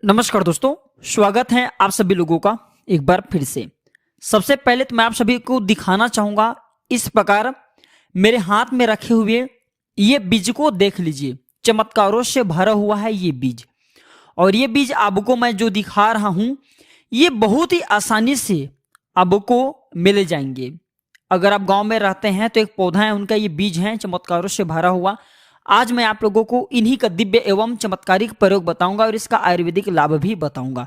नमस्कार दोस्तों, स्वागत है आप सभी लोगों का एक बार फिर से। सबसे पहले तो मैं आप सभी को दिखाना चाहूँगा, इस प्रकार मेरे हाथ में रखे हुए ये बीज को देख लीजिए। चमत्कारों से भरा हुआ है ये बीज, और ये बीज आपको मैं जो दिखा रहा हूँ ये बहुत ही आसानी से आपको मिल जाएंगे। अगर आप गांव में रहते हैं तो एक पौधा है, उनका ये बीज है चमत्कारों से भरा हुआ। आज मैं आप लोगों को इन्हीं का दिव्य एवं चमत्कारिक प्रयोग बताऊंगा और इसका आयुर्वेदिक लाभ भी बताऊंगा।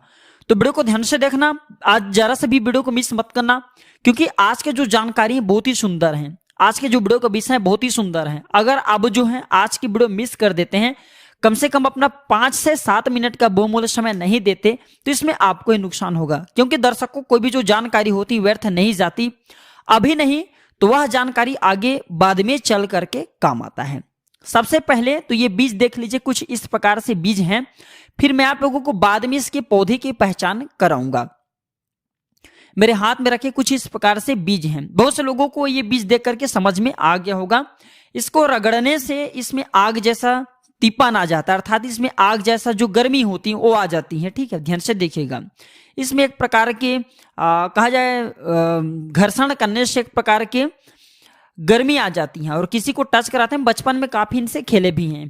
तो वीडियो को ध्यान से देखना, आज जरा से भी वीडियो को मिस मत करना, क्योंकि आज के जो जानकारी है बहुत ही सुंदर है। आज के जो वीडियो का विषय है बहुत ही सुंदर है। अगर आप जो है आज की वीडियो मिस कर देते हैं, कम से कम अपना 5 से 7 मिनट का बहुमूल्य समय नहीं देते, तो इसमें आपको ही नुकसान होगा। क्योंकि दर्शकों, कोई भी जो जानकारी होती व्यर्थ नहीं जाती, अभी नहीं तो वह जानकारी आगे बाद में चल करके काम आता है। सबसे पहले तो ये बीज देख लीजिए, कुछ इस प्रकार से बीज हैं। फिर मैं आप लोगों को बाद में इसके पौधे की पहचान कराऊंगा। मेरे हाथ में रखे कुछ इस प्रकार से बीज हैं। बहुत से लोगों को ये बीज देख करके समझ में आ गया होगा। इसको रगड़ने से इसमें आग जैसा तीपान आ जाता है, अर्थात इसमें आग जैसा जो गर्मी होती है वो आ जाती है। ठीक है, ध्यान से देखिएगा। इसमें एक प्रकार के कहा जाए घर्षण करने से एक प्रकार के गर्मी आ जाती है और किसी को टच कराते हैं। बचपन में काफी इनसे खेले भी हैं।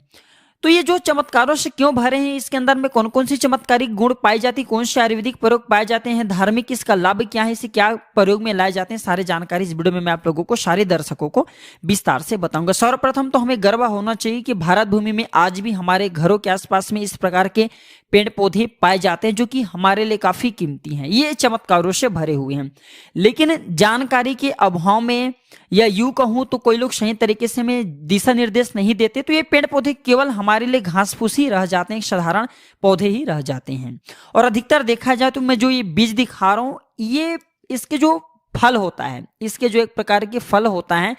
तो ये जो चमत्कारों से क्यों भरे हैं, इसके अंदर में कौन कौन सी चमत्कारिक गुण पाई जाती, कौन से आयुर्वेदिक प्रयोग पाए जाते हैं, धार्मिक इसका लाभ क्या है, इसे क्या प्रयोग में लाए जाते हैं, सारी जानकारी इस वीडियो में मैं आप लोगों को, सारे दर्शकों को विस्तार से बताऊंगा। सर्वप्रथम तो हमें गर्व होना चाहिए कि भारत भूमि में आज भी हमारे घरों के आसपास में इस प्रकार के पेड़ पौधे पाए जाते हैं जो कि हमारे लिए काफी कीमती हैं। ये चमत्कारों से भरे हुए हैं, लेकिन जानकारी के अभाव में या यूं कहूं तो कोई लोग सही तरीके से हमें दिशा निर्देश नहीं देते, तो ये पेड़ पौधे केवल हमारे लिए घास फूस ही रह जाते हैं, साधारण पौधे ही रह जाते हैं। और अधिकतर देखा जाए तो मैं जो ये बीज दिखा रहा हूं, ये इसके जो फल होता है, इसके जो एक प्रकार के फल होता है,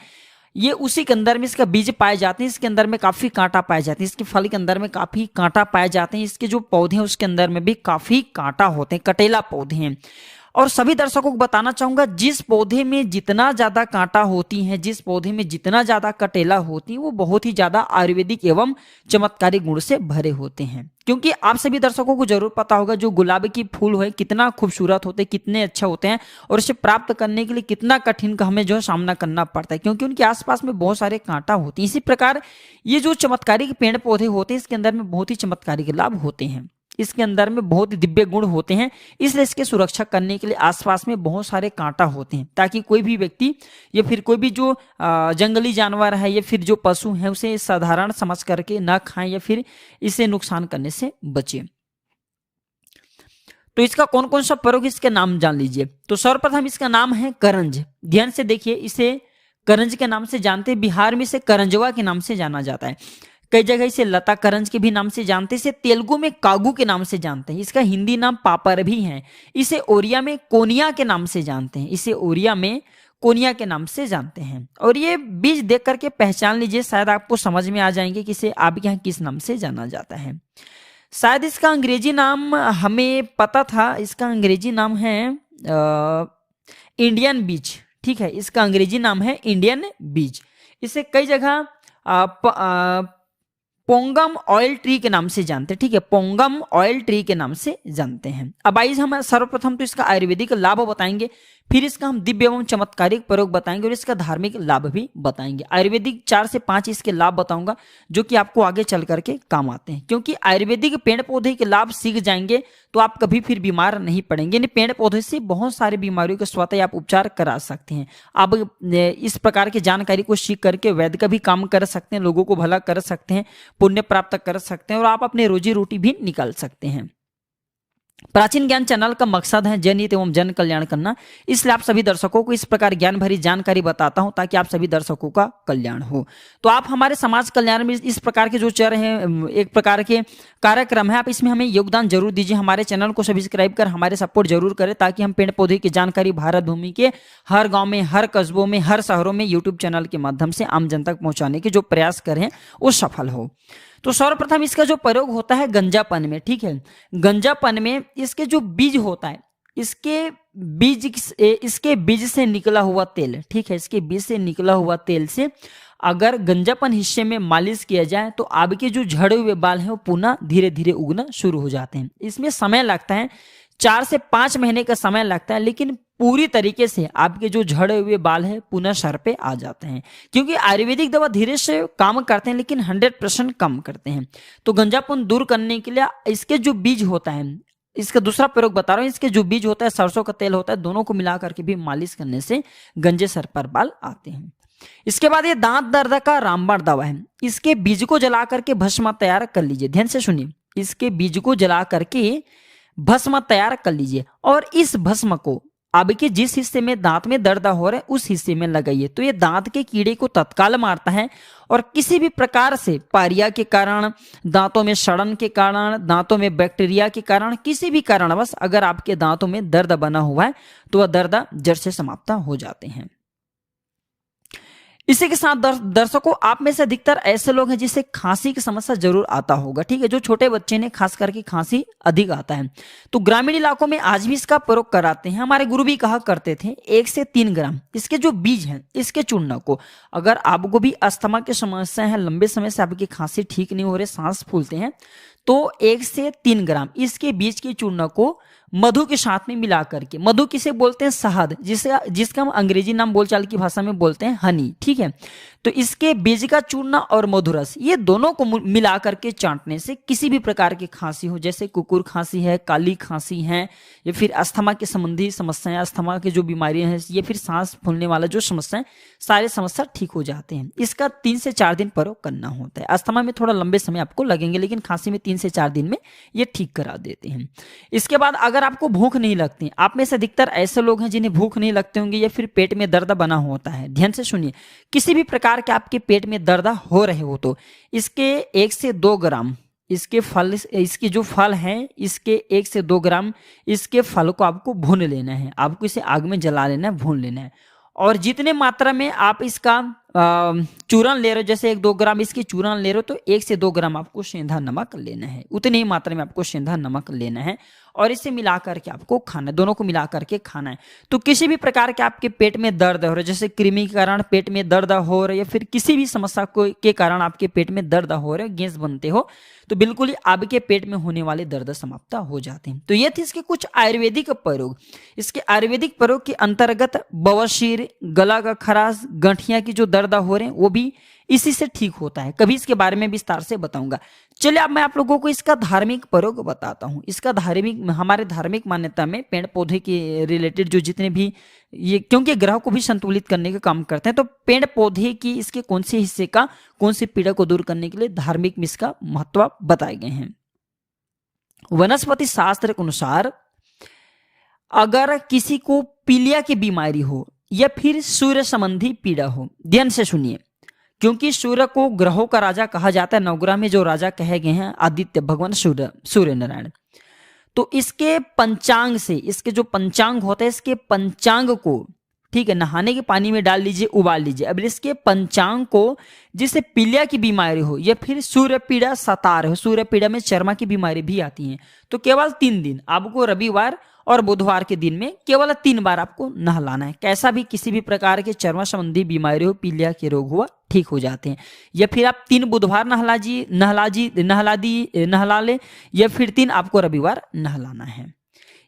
ये उसी के अंदर में इसका बीज पाए जाते हैं। इसके अंदर में काफी कांटा पाए जाते हैं, इसके फल के अंदर में काफी कांटा पाए जाते हैं। इसके जो पौधे हैं उसके अंदर में भी काफी कांटा होते हैं, कटेला पौधे हैं। और सभी दर्शकों को बताना चाहूंगा, जिस पौधे में जितना ज्यादा कांटा होती हैं, जिस पौधे में जितना ज्यादा कटेला होती है, वो बहुत ही ज्यादा आयुर्वेदिक एवं चमत्कारिक गुण से भरे होते हैं। क्योंकि आप सभी दर्शकों को जरूर पता होगा, जो गुलाब की फूल है कितना खूबसूरत होते हैं, कितने अच्छे होते हैं, और इसे प्राप्त करने के लिए कितना कठिन का हमें जो है सामना करना पड़ता है, क्योंकि उनके आसपास में बहुत सारे कांटा होते हैं। इसी प्रकार ये जो चमत्कारिक पेड़ पौधे होते हैं, इसके अंदर में बहुत ही चमत्कारिक लाभ होते हैं, इसके अंदर में बहुत ही दिव्य गुण होते हैं। इसलिए इसके सुरक्षा करने के लिए आसपास में बहुत सारे कांटा होते हैं, ताकि कोई भी व्यक्ति या फिर कोई भी जो जंगली जानवर है या फिर जो पशु है, उसे साधारण समझ करके ना खाएं या फिर इसे नुकसान करने से बचे। तो इसका कौन कौन सा प्रयोग, इसके नाम जान लीजिए। तो सर्वप्रथम इसका नाम है करंज। ध्यान से देखिए, इसे करंज के नाम से जानते हैं। बिहार में इसे करंजवा के नाम से जाना जाता है। कई जगह इसे लता करंज के भी नाम से जानते हैं। इसे तेलुगु में कागू के नाम से जानते हैं। इसका हिंदी नाम पापर भी है। इसे ओरिया में कोनिया के नाम से जानते हैं। इसे ओरिया में कोनिया के नाम से जानते हैं। और ये बीज देख करके पहचान लीजिए, शायद आपको समझ में आ जाएंगे कि इसे आपके यहाँ किस नाम से जाना जाता है। शायद इसका अंग्रेजी नाम हमें पता था, इसका अंग्रेजी नाम है इंडियन बीज। ठीक है, इसका अंग्रेजी नाम है इंडियन बीज। इसे कई जगह पोंगम ऑयल ट्री के नाम से जानते हैं। ठीक है, पोंगम ऑयल ट्री के नाम से जानते हैं। अब आइए हम सर्वप्रथम तो इसका आयुर्वेदिक लाभ बताएंगे, फिर इसका हम दिव्य एवं चमत्कारिक प्रयोग बताएंगे और इसका धार्मिक लाभ भी बताएंगे। आयुर्वेदिक 4 से 5 इसके लाभ बताऊंगा, जो कि आपको आगे चल करके काम आते हैं। क्योंकि आयुर्वेदिक पेड़ पौधे के लाभ सीख जाएंगे तो आप कभी फिर बीमार नहीं पड़ेंगे। इन पेड़ पौधे से बहुत सारी बीमारियों के स्वतः आप उपचार करा सकते हैं। आप इस प्रकार की जानकारी को सीख करके वैद्य का भी काम कर सकते हैं, लोगों को भला कर सकते हैं, पुण्य प्राप्त कर सकते हैं और आप अपने रोजी रोटी भी निकाल सकते हैं। प्राचीन ज्ञान चैनल का मकसद है जनहित एवं जन कल्याण करना, इसलिए आप सभी दर्शकों को इस प्रकार ज्ञान भरी जानकारी बताता हूं, ताकि आप सभी दर्शकों का कल्याण हो। तो आप हमारे समाज कल्याण में इस प्रकार के जो चल रहे हैं, एक प्रकार के कार्यक्रम है, आप इसमें हमें योगदान जरूर दीजिए। हमारे चैनल को सब्सक्राइब कर हमारे सपोर्ट जरूर करें, ताकि हम पेड़ पौधे की जानकारी भारत भूमि के हर गाँव में, हर कस्बों में, हर शहरों में यूट्यूब चैनल के माध्यम से आम जन तक पहुंचाने के जो प्रयास करें वो सफल हो। तो सर्वप्रथम इसका जो प्रयोग होता है गंजापन में। ठीक है, गंजापन में इसके जो बीज होता है, इसके बीज से निकला हुआ तेल, ठीक है, इसके बीज से निकला हुआ तेल से अगर गंजापन हिस्से में मालिश किया जाए तो आपके जो झड़े हुए बाल हैं वो पुनः धीरे धीरे उगना शुरू हो जाते हैं। इसमें समय लगता है, 4 से 5 महीने का समय लगता है, लेकिन पूरी तरीके से आपके जो झड़े हुए बाल हैं पुनः सर पे आ जाते हैं। क्योंकि आयुर्वेदिक दवा धीरे से काम करते हैं लेकिन 100% कम करते हैं। तो गंजापन दूर करने के लिए इसके जो बीज होता है, इसका दूसरा प्रयोग बता रहा हूँ, इसके जो बीज होता है, सरसों का तेल होता है, दोनों को मिला करके भी मालिश करने से गंजे सर पर बाल आते हैं। इसके बाद ये दांत दर्द का रामबाण दवा है। इसके बीज को जला करके भस्म तैयार कर लीजिए। ध्यान से सुनिए, इसके बीज को जला करके भस्म तैयार कर लीजिए और इस भस्म को आपके जिस हिस्से में दांत में दर्द हो रहा है उस हिस्से में लगाइए। तो ये दांत के कीड़े को तत्काल मारता है और किसी भी प्रकार से पायरिया के कारण, दांतों में सड़न के कारण, दांतों में बैक्टीरिया के कारण, किसी भी कारणवश अगर आपके दांतों में दर्द बना हुआ है तो वह दर्द जड़ से समाप्त हो जाते हैं। इसी के साथ दर्शकों, आप में से अधिकतर ऐसे लोग हैं जिसे खांसी की समस्या जरूर आता होगा। ठीक है, जो छोटे बच्चे ने खास करके खांसी अधिक आता है, तो ग्रामीण इलाकों में आज भी इसका प्रयोग कराते हैं। हमारे गुरु भी कहा करते थे 1 से 3 ग्राम इसके जो बीज हैं, इसके चूर्ण को, अगर आपको भी अस्थमा की समस्या है, लंबे समय से आपकी खांसी ठीक नहीं हो रही, सांस फूलते हैं, तो 1 से 3 ग्राम इसके बीज के चूर्ण को मधु के साथ में मिला करके, मधु किसे बोलते हैं, शहद, जिसका हम अंग्रेजी नाम बोलचाल की भाषा में बोलते हैं हनी। ठीक है, तो इसके बीज का चूर्ण और मधुरस, ये दोनों को मिला करके चाटने से किसी भी प्रकार की खांसी हो, जैसे कुकुर खांसी है, काली खांसी है, या फिर अस्थमा के संबंधी समस्याएं, अस्थमा की जो बीमारियां हैं, या फिर सांस फूलने वाला जो समस्या है, सारे समस्या ठीक हो जाते हैं। इसका 3 से 4 दिन प्रयोग करना होता है। अस्थमा में थोड़ा लंबे समय आपको लगेंगे, लेकिन खांसी में 3 से 4 दिन में ये ठीक करा देते हैं। इसके बाद अगर आपको भूख नहीं लगती, आप में से अधिकतर ऐसे लोग हैं जिन्हें भूख नहीं लगते होंगे या फिर पेट में दर्द बना होता है। ध्यान से सुनिए, किसी भी प्रकार के आपके पेट में दर्द हो रहे हो तो इसके 1 से 2 ग्राम इसके फल, इसके जो फल हैं, इसके 1 से 2 ग्राम इसके फल को आपको भून लेना है। आपको इसे आग में जला लेना है, भून लेना है। और जितने मात्रा में आप इसका चूरन ले रहे हो, जैसे 1-2 ग्राम इसकी चूरन ले रहे हो, तो 1 से 2 ग्राम आपको सेंधा नमक लेना है। उतनी ही मात्रा में आपको सेंधा नमक लेना है और इसे मिला करके आपको खाना है, दोनों को मिला करके खाना है। तो किसी भी प्रकार के आपके पेट में दर्द हो रहा है, जैसे कृमि के कारण पेट में दर्द हो रहा है, या फिर किसी भी समस्या के कारण आपके पेट में दर्द हो रहा है, गैस बनते हो, तो बिल्कुल ही आपके पेट में होने वाले दर्द समाप्त हो जाते हैं। तो ये थे इसके कुछ आयुर्वेदिक प्रयोग। इसके आयुर्वेदिक प्रयोग के अंतर्गत बवासीर, गला का खराश, गठिया की जो दर्द हो रहे हैं वो भी इसी से ठीक होता है। कभी इसके बारे में विस्तार से बताऊंगा। चलिए अब मैं आप लोगों को इसका धार्मिक प्रयोग बताता हूं। इसका हमारे धार्मिक मान्यता में पेड़ पौधे के रिलेटेड जो जितने भी ये, क्योंकि ग्रह को भी संतुलित करने का काम करते हैं, तो पेड़ पौधे की इसके कौन से हिस्से का, कौन सी पीड़ा को दूर करने के लिए धार्मिक में इसका महत्व बताए गए हैं। वनस्पति शास्त्र के अनुसार अगर किसी को पीलिया की बीमारी हो या फिर सूर्य संबंधी पीड़ा हो, ध्यान से सुनिए, क्योंकि सूर्य को ग्रहों का राजा कहा जाता है। नवग्रह में जो राजा कहे गए हैं आदित्य भगवान सूर्य नारायण। तो इसके पंचांग से, इसके जो पंचांग होता है, इसके पंचांग को, ठीक है, नहाने के पानी में डाल लीजिए, उबाल लीजिए। अब इसके पंचांग को, जिससे पीलिया की बीमारी हो या फिर सूर्य पीड़ा सता रहे हो, सूर्य पीड़ा में चर्मा की बीमारी भी आती है, तो केवल 3 दिन आपको, रविवार और बुधवार के दिन में केवल 3 बार आपको नहलाना है। कैसा भी किसी भी प्रकार के चर्म संबंधी बीमारी हो, पीलिया के रोग हुआ, ठीक हो जाते हैं। या फिर आप 3 बुधवार नहला ले, या फिर 3 आपको रविवार नहलाना है।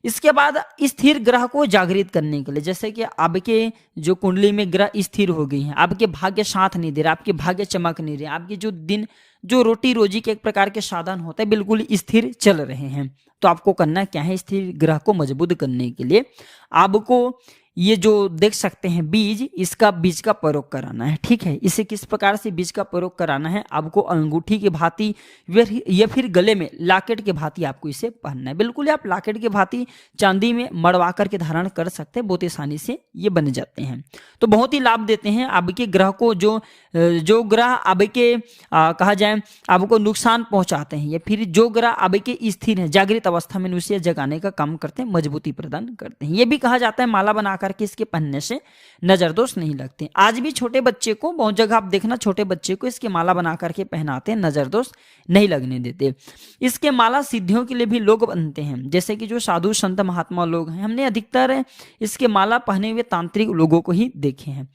इसके बाद स्थिर ग्रह को जागृत करने के लिए, जैसे कि आपके जो कुंडली में ग्रह स्थिर हो गई हैं, आपके भाग्य साथ नहीं दे रहा, आपके भाग्य चमक नहीं रहे, आपके जो दिन, जो रोटी रोजी के एक प्रकार के साधन होते हैं बिल्कुल स्थिर चल रहे हैं, तो आपको करना क्या है, स्थिर ग्रह को मजबूत करने के लिए आपको ये जो देख सकते हैं बीज, इसका बीज का प्रयोग कराना है। ठीक है, इसे किस प्रकार से बीज का प्रयोग कराना है, आपको अंगूठी की भांति या फिर गले में लॉकेट के भांति आपको इसे पहनना है। बिल्कुल आप लॉकेट के भांति चांदी में मड़वा करके धारण कर सकते हैं, बहुत आसानी से ये बन जाते हैं। तो बहुत ही लाभ देते हैं आपके ग्रह को, जो ग्रह आपके कहा जाए आपको नुकसान पहुंचाते हैं, या फिर जो ग्रह आपके स्थिर है, जागृत अवस्था में उसे जगाने का काम करते हैं, मजबूती प्रदान करते हैं। ये भी कहा जाता है माला बनाकर कि इसके पहनने से नजर दोष नहीं लगते। आज भी छोटे बच्चे को, बहुत जगह आप देखना, छोटे बच्चे को इसके माला बना करके पहनाते हैं, नजर दोष नहीं लगने देते। इसके माला सिद्धियों के लिए भी लोग बनते हैं, जैसे कि जो साधु संत महात्मा लोग हैं, हमने अधिकतर इसके माला पहने हुए तांत्रिक लोगों को ही देखे हैं।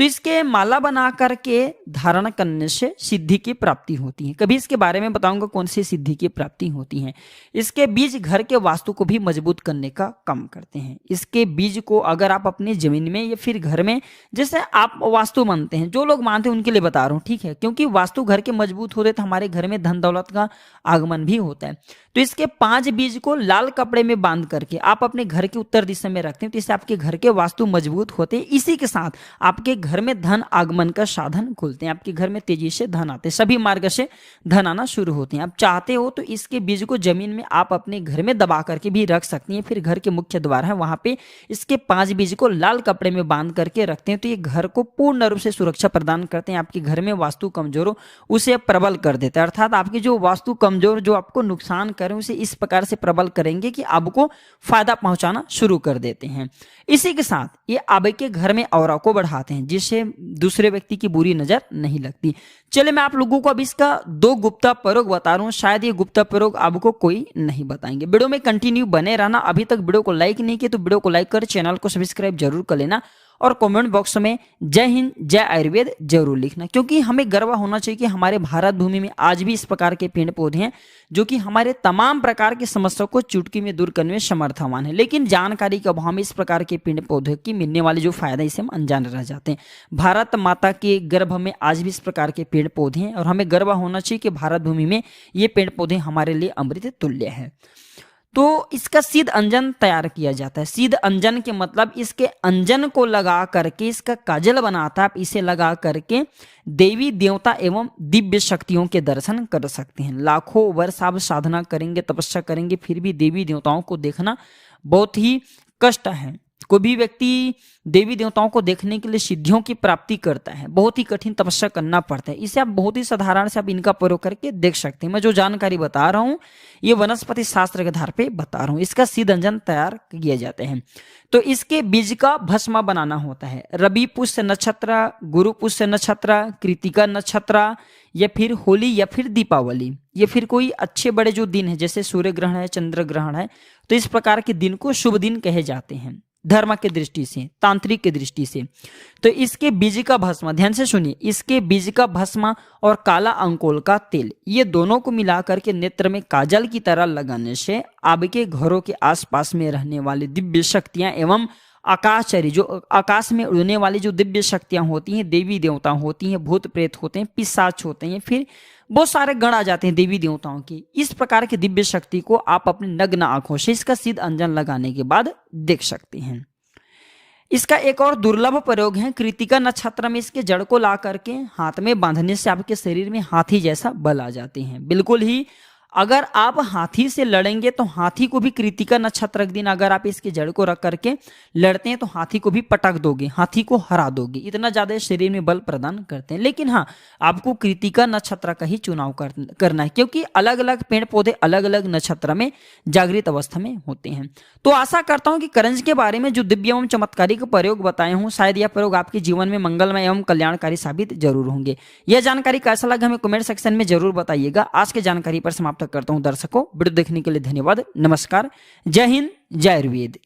तो इसके माला बना करके धारण करने से सिद्धि की प्राप्ति होती है। कभी इसके बारे में बताऊंगा कौन सी सिद्धि की प्राप्ति होती है। इसके बीज घर के वास्तु को भी मजबूत करने का काम करते हैं। इसके बीज को अगर आप अपनी जमीन में या फिर घर में, जैसे आप वास्तु मानते हैं, जो लोग मानते हैं उनके लिए बता रहा हूँ, ठीक है, क्योंकि वास्तु घर के मजबूत होते तो हमारे घर में धन दौलत का आगमन भी होता है। तो इसके 5 बीज को लाल कपड़े में बांध करके आप अपने घर के उत्तर दिशा में रखते हैं, तो इससे आपके घर के वास्तु मजबूत होते हैं। इसी के साथ आपके घर में धन आगमन का साधन खुलते हैं, आपके घर में तेजी से धन आते हैं, सभी मार्ग से धन आना शुरू होते हैं। आप चाहते हो तो इसके बीज को जमीन में आप अपने घर में दबा करके भी रख सकती हैं। फिर घर के मुख्य द्वार है वहां पे इसके 5 बीज को लाल कपड़े में बांध करके रखते हैं, तो ये घर को पूर्ण रूप से सुरक्षा प्रदान करते हैं। आपके घर में वास्तु कमजोर हो उसे प्रबल कर देते हैं, अर्थात आपकी जो वास्तु कमजोर जो आपको नुकसान करें उसे इस प्रकार से प्रबल करेंगे कि आपको फायदा पहुंचाना शुरू कर देते हैं। इसी के साथ ये आपके घर में ऑरा को बढ़ाते हैं, जिससे दूसरे व्यक्ति की बुरी नजर नहीं लगती। चलिए मैं आप लोगों को अब इसका 2 गुप्ता प्रयोग बता रहा हूं, शायद ये गुप्ता प्रयोग आपको कोई नहीं बताएंगे। वीडियो में कंटिन्यू बने रहना। अभी तक वीडियो को लाइक नहीं किया तो वीडियो को लाइक कर चैनल को सब्सक्राइब जरूर कर लेना और कमेंट बॉक्स में जय हिंद जय आयुर्वेद जरूर लिखना, क्योंकि हमें गर्व होना चाहिए कि हमारे भारत भूमि में आज भी इस प्रकार के पेड़ पौधे हैं जो कि हमारे तमाम प्रकार की समस्याओं को चुटकी में दूर करने में समर्थवान है। लेकिन जानकारी के अभाव में इस प्रकार के पेड़ पौधे की मिलने वाले जो फायदा इसे हम अनजान रह जाते हैं। भारत माता के गर्भ में आज भी इस प्रकार के पेड़ पौधे हैं और हमें गर्व होना चाहिए कि भारत भूमि में ये पेड़ पौधे हमारे लिए अमृत तुल्य है। तो इसका सिद्ध अंजन तैयार किया जाता है। सिद्ध अंजन के मतलब इसके अंजन को लगा करके इसका काजल बनाता है, आप इसे लगा करके देवी देवता एवं दिव्य शक्तियों के दर्शन कर सकते हैं। लाखों वर्ष आप साधना करेंगे, तपस्या करेंगे, फिर भी देवी देवताओं को देखना बहुत ही कष्ट है। कोई भी व्यक्ति देवी देवताओं को देखने के लिए सिद्धियों की प्राप्ति करता है, बहुत ही कठिन तपस्या करना पड़ता है। इसे आप बहुत ही साधारण से आप इनका प्रयोग करके देख सकते हैं। मैं जो जानकारी बता रहा हूँ ये वनस्पति शास्त्र के आधार पे बता रहा हूँ। इसका सिद्ध अंजन तैयार किए जाते हैं। तो इसके बीज का भस्म बनाना होता है। रवि पुष्य नक्षत्र, गुरु पुष्य नक्षत्र, कृतिका नक्षत्र, या फिर होली या फिर दीपावली, या फिर कोई अच्छे बड़े जो दिन है जैसे सूर्य ग्रहण है, चंद्र ग्रहण है, तो इस प्रकार के दिन को शुभ दिन कहे जाते हैं धर्म के दृष्टि से, तांत्रिक के दृष्टि से। तो इसके बीज का भस्म, ध्यान से सुनिए, इसके बीज का भस्म और काला अंकोल का तेल, ये दोनों को मिलाकर के नेत्र में काजल की तरह लगाने से आपके घरों के आसपास में रहने वाली दिव्य शक्तियां एवं आकाशचरी, जो आकाश में उड़ने वाली जो दिव्य शक्तियां होती हैं, देवी देवता होती हैं, भूत प्रेत होते हैं, पिशाच होते हैं, फिर बहुत सारे गण आ जाते हैं देवी देवताओं की। इस प्रकार की दिव्य शक्ति को आप अपनी नग्न आंखों से इसका सिद्ध अंजन लगाने के बाद देख सकते हैं। इसका एक और दुर्लभ प्रयोग है। कृतिका नक्षत्र में इसके जड़ को ला करके हाथ में बांधने से आपके शरीर में हाथी जैसा बल आ जाते हैं। बिल्कुल ही अगर आप हाथी से लड़ेंगे तो हाथी को भी कृतिका नक्षत्र के दिन अगर आप इसके जड़ को रख करके लड़ते हैं तो हाथी को भी पटक दोगे, हाथी को हरा दोगे, इतना ज्यादा शरीर में बल प्रदान करते हैं। लेकिन हाँ, आपको कृतिका नक्षत्र का ही चुनाव करना है, क्योंकि अलग अलग पेड़ पौधे अलग अलग नक्षत्र में जागृत अवस्था में होते हैं। तो आशा करता हूं कि करंज के बारे में जो दिव्य एवं चमत्कारिक प्रयोग बताए हूं, शायद यह प्रयोग आपके जीवन में मंगलमय एवं कल्याणकारी साबित जरूर होंगे। यह जानकारी कैसा लगा हमें कमेंट सेक्शन में जरूर बताइएगा। आज की जानकारी पर समाप्त करता हूं दर्शकों। वीडियो देखने के लिए धन्यवाद। नमस्कार। जय हिंद जय आयुर्वेद।